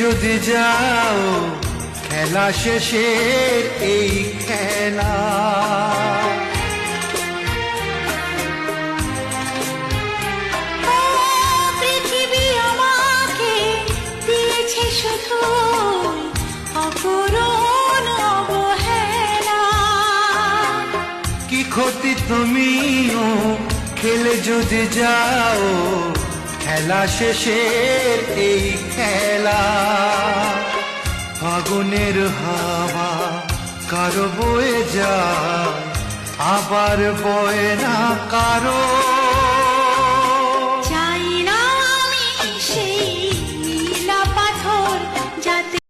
যদি যাও খেলা শেষের এই খেলা। পৃথিবী আমাকে দিয়েছে শুধু অপূরণ অবহেলা। কি ক্ষতি তুমিও খেলে যদি যাও খেলা শেষের এই খেলা। ফাগুনের হাওয়া কারো বয়ে যায় আবার বয় না কারো।